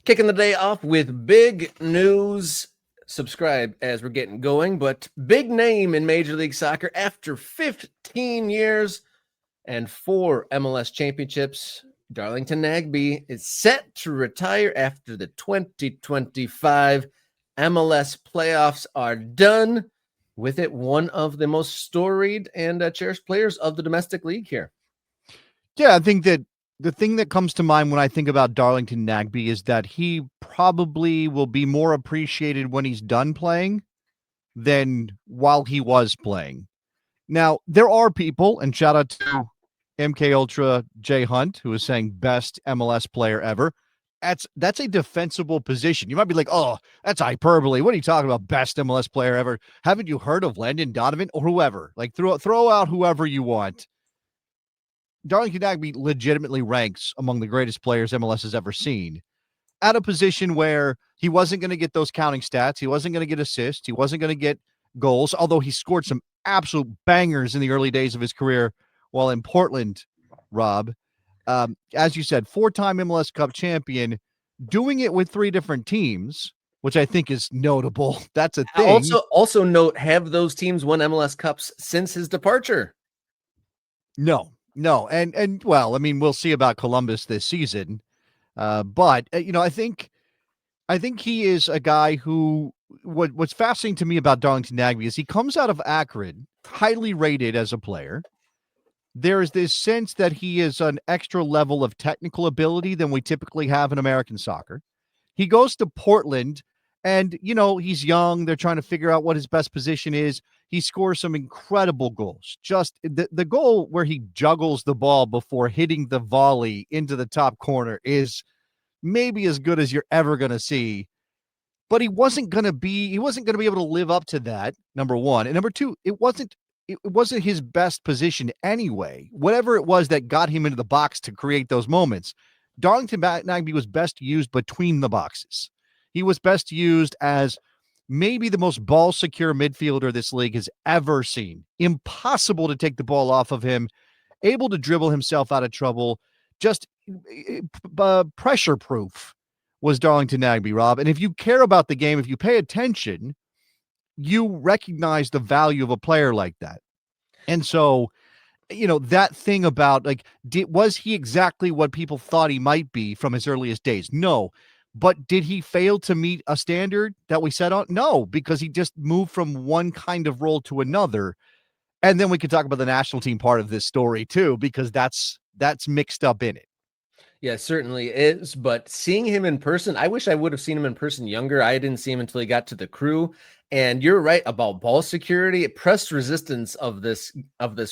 Kicking the day off with big news. Subscribe as we're getting going, but big name in Major League Soccer after 15 years and 4 MLS championships. Darlington Nagbe is set to retire after the 2025 MLS playoffs are done. With it, one of the most storied and cherished players of the domestic league here. Yeah, I think that the thing that comes to mind when I think about Darlington Nagbe is that he probably will be more appreciated when he's done playing than while he was playing. Now, there are people, and shout out to MK Ultra Jay Hunt, who is saying best MLS player ever. That's a defensible position. You might be like, oh, that's hyperbole. What are you talking about? Best MLS player ever? Haven't you heard of Landon Donovan or whoever? Like throw out whoever you want. Darlington Nagbe legitimately ranks among the greatest players MLS has ever seen at a position where he wasn't going to get those counting stats. He wasn't going to get assists. He wasn't going to get goals, although he scored some absolute bangers in the early days of his career while in Portland, Rob. As you said, 4-time MLS Cup champion, doing it with 3 different teams, which I think is notable. That's a thing. Also note, have those teams won MLS Cups since his departure? No. And well, I mean, we'll see about Columbus this season. But I think he is a guy who what's fascinating to me about Darlington Nagbe is he comes out of Akron, highly rated as a player. There is this sense that he is an extra level of technical ability than we typically have in American soccer. He goes to Portland and, he's young. They're trying to figure out what his best position is. He scores some incredible goals. Just the goal where he juggles the ball before hitting the volley into the top corner is maybe as good as you're ever going to see. But he wasn't going to be able to live up to that, number one. And number two, it wasn't his best position anyway. Whatever it was that got him into the box to create those moments, Darlington Nagbe was best used between the boxes. He was best used as maybe the most ball-secure midfielder this league has ever seen. Impossible to take the ball off of him, able to dribble himself out of trouble, just pressure-proof was Darlington Nagbe, Rob. And if you care about the game, if you pay attention, you recognize the value of a player like that. And so, that thing about, was he exactly what people thought he might be from his earliest days? No. But did he fail to meet a standard that we set on? No, because he just moved from one kind of role to another. And then we could talk about the national team part of this story too, because that's mixed up in it. Yeah, it certainly is. But seeing him in person, I wish I would have seen him in person younger. I didn't see him until he got to the Crew. And you're right about ball security, press resistance of this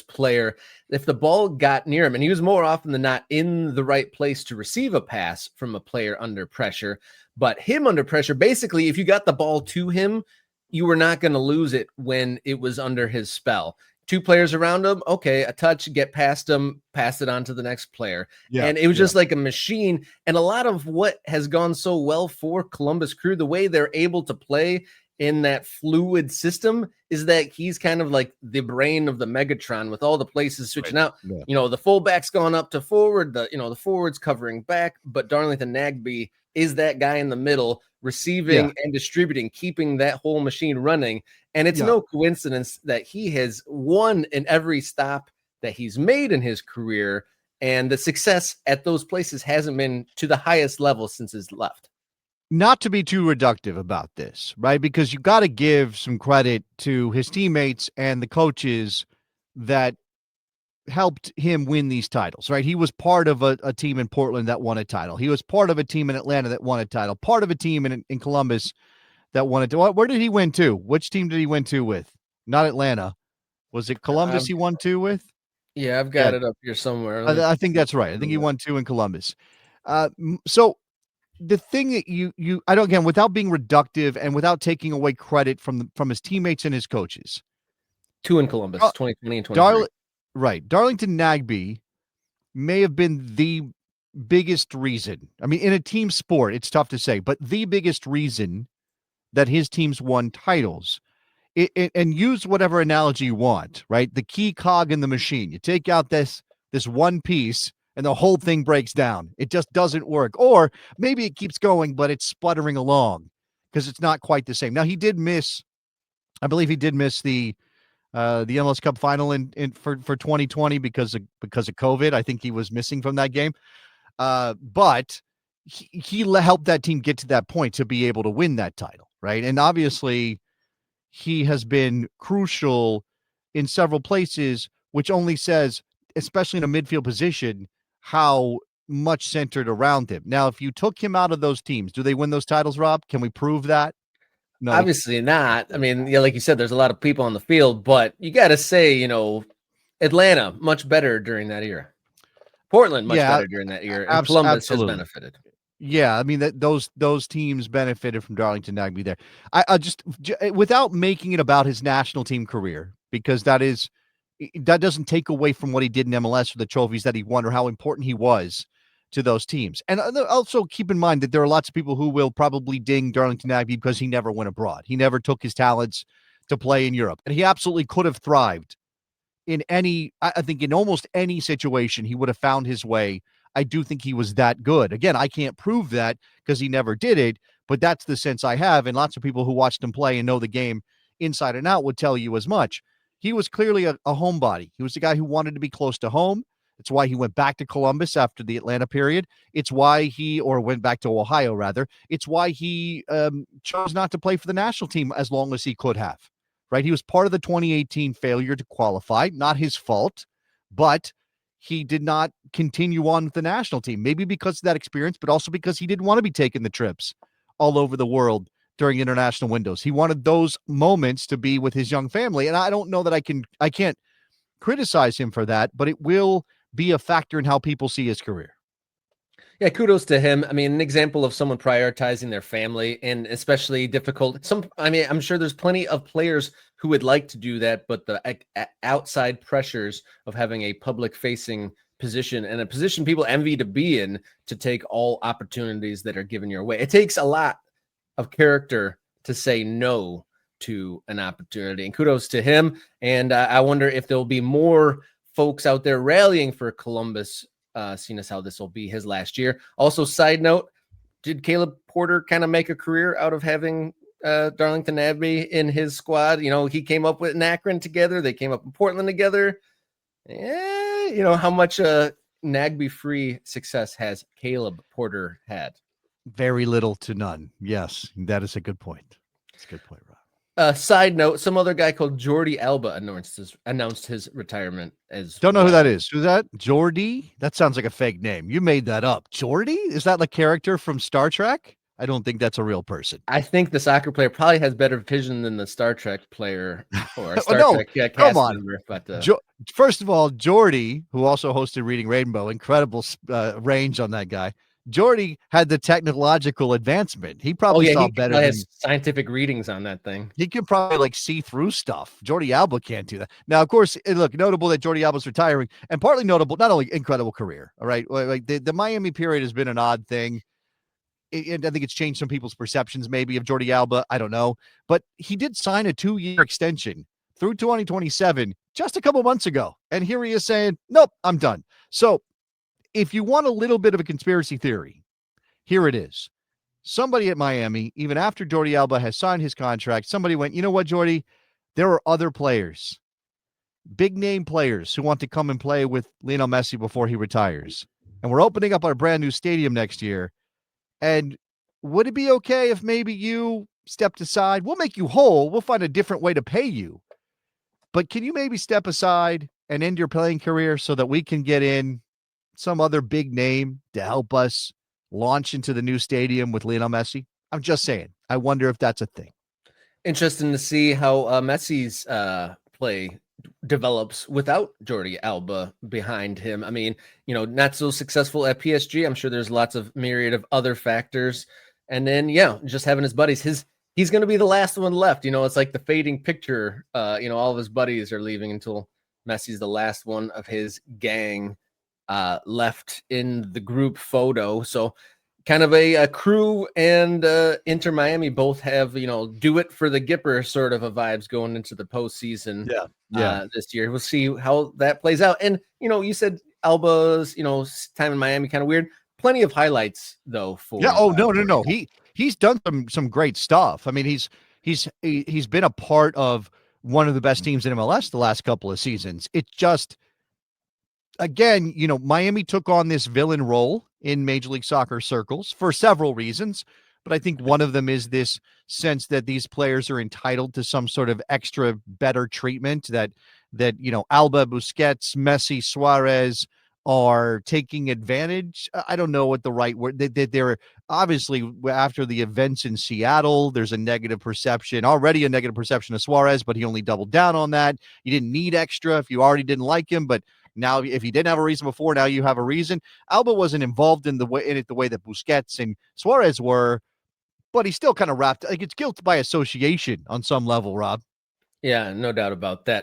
player. If the ball got near him, and he was more often than not in the right place to receive a pass from a player under pressure, but him under pressure, basically, if you got the ball to him, you were not going to lose it when it was under his spell. 2 players around him, okay, a touch, get past him, pass it on to the next player. Yeah, and it was just like a machine. And a lot of what has gone so well for Columbus Crew, the way they're able to play in that fluid system, is that he's kind of like the brain of the Megatron with all the places switching out. Yeah. The fullback's gone up to forward, the forward's covering back, but Darlington Nagbe is that guy in the middle, receiving and distributing, keeping that whole machine running. And it's no coincidence that he has won in every stop that he's made in his career. And the success at those places hasn't been to the highest level since he's left. Not to be too reductive about this, right? Because you got to give some credit to his teammates and the coaches that helped him win these titles, right? He was part of a team in Portland that won a title. He was part of a team in Atlanta that won a title, part of a team in Columbus that won it. Where did he win to? Which team did he win to with? Not Atlanta. Was it Columbus he won 2 with? Yeah, I've got it up here somewhere. I think that's right. I think he won 2 in Columbus. So the thing that you I don't, again, without being reductive and without taking away credit from his teammates and his coaches. 2 in Columbus, 2020 and 2023. Right. Darlington Nagbe may have been the biggest reason. I mean, in a team sport, it's tough to say, but the biggest reason that his teams won titles. And use whatever analogy you want, right? The key cog in the machine. You take out this one piece, and the whole thing breaks down. It just doesn't work. Or maybe it keeps going, but it's sputtering along because it's not quite the same. Now, I believe he did miss the MLS Cup final for 2020 because of COVID. I think he was missing from that game. But he helped that team get to that point to be able to win that title, right? And obviously, he has been crucial in several places, which only says, especially in a midfield position, how much centered around him. Now, if you took him out of those teams, do they win those titles, Rob? Can we prove that? No. Obviously not. I mean, yeah, like you said, there's a lot of people on the field, but you got to say, Atlanta much better during that era. Portland much better during that era, and Columbus has benefited. Yeah, I mean those teams benefited from Darlington Nagbe there. I just without making it about his national team career, because that doesn't take away from what he did in MLS or the trophies that he won or how important he was to those teams. And also keep in mind that there are lots of people who will probably ding Darlington Nagbe because he never went abroad. He never took his talents to play in Europe, and he absolutely could have thrived in I think in almost any situation. He would have found his way. I do think he was that good. Again, I can't prove that because he never did it, but that's the sense I have. And lots of people who watched him play and know the game inside and out would tell you as much. He was clearly a homebody. He was a guy who wanted to be close to home. It's why he went back to Columbus after the Atlanta period. It's why went back to Ohio, rather. It's why he chose not to play for the national team as long as he could have, right? He was part of the 2018 failure to qualify, not his fault, but he did not continue on with the national team, maybe because of that experience, but also because he didn't want to be taking the trips all over the world during international windows. He wanted those moments to be with his young family. And I don't know that I can't criticize him for that, but it will be a factor in how people see his career. Yeah, kudos to him. I mean, an example of someone prioritizing their family, and especially difficult. I'm sure there's plenty of players who would like to do that, but the outside pressures of having a public-facing position and a position people envy to be in, to take all opportunities that are given your way. It takes a lot of character to say no to an opportunity, and kudos to him. And I wonder if there'll be more folks out there rallying for Columbus, seeing as how this will be his last year. Also, side note, did Caleb Porter kind of make a career out of having Darlington Nagbe in his squad? He came up with Akron together. They came up in Portland together. How much Nagbe-free success has Caleb Porter had? Very little to none. Yes, that is a good point. That's a good point, Rob. Side note, some other guy called Jordi Alba announced his retirement as Don't know who that is. Who's that? Jordi? That sounds like a fake name. You made that up. Jordi? Is that the character from Star Trek? I don't think that's a real person. I think the soccer player probably has better vision than the Star Trek player or Star Trek cast come on. member. But first of all, Jordi, who also hosted Reading Rainbow, incredible range on that guy. Jordi had the technological advancement. He probably saw better than scientific readings on that thing. He can probably see through stuff. Jordi Alba can't do that. Now, of course, look, notable that Jordi Alba's retiring, and partly notable, not only incredible career. All right. Like the Miami period has been an odd thing. And I think it's changed some people's perceptions maybe of Jordi Alba. I don't know. But he did sign a 2-year extension through 2027 just a couple months ago. And here he is saying, nope, I'm done. So if you want a little bit of a conspiracy theory, here it is. Somebody at Miami, even after Jordi Alba has signed his contract, somebody went, you know what, Jordi? There are other players, big name players who want to come and play with Lionel Messi before he retires. And we're opening up our brand new stadium next year. And would it be okay if maybe you stepped aside? We'll make you whole. We'll find a different way to pay you. But can you maybe step aside and end your playing career so that we can get in some other big name to help us launch into the new stadium with Lionel Messi? I'm just saying. I wonder if that's a thing. Interesting to see how Messi's play develops without Jordi Alba behind him. I mean, not so successful at PSG. I'm sure there's lots of myriad of other factors. And then, just having his buddies, he's going to be the last one left. It's like the fading picture. All of his buddies are leaving until Messi's the last one of his gang left in the group photo. So kind of a crew and Inter Miami both have, do it for the Gipper sort of a vibes going into the postseason this year. We'll see how that plays out. And, you said Alba's, time in Miami kind of weird. Plenty of highlights though Yeah. for Oh, no, no, for no. him. He's done some great stuff. I mean, he's been a part of one of the best teams in MLS the last couple of seasons. It's just, again, Miami took on this villain role in Major League Soccer circles for several reasons, but I think one of them is this sense that these players are entitled to some sort of extra better treatment, that Alba, Busquets, Messi, Suarez are taking advantage. I don't know what the right word. They're obviously, after the events in Seattle, there's already a negative perception of Suarez, but he only doubled down on that. You didn't need extra if you already didn't like him, but now, if you didn't have a reason before, now you have a reason. Alba wasn't involved in it the way that Busquets and Suarez were, but he's still kind of wrapped. Like, it's guilt by association on some level, Rob. Yeah, no doubt about that.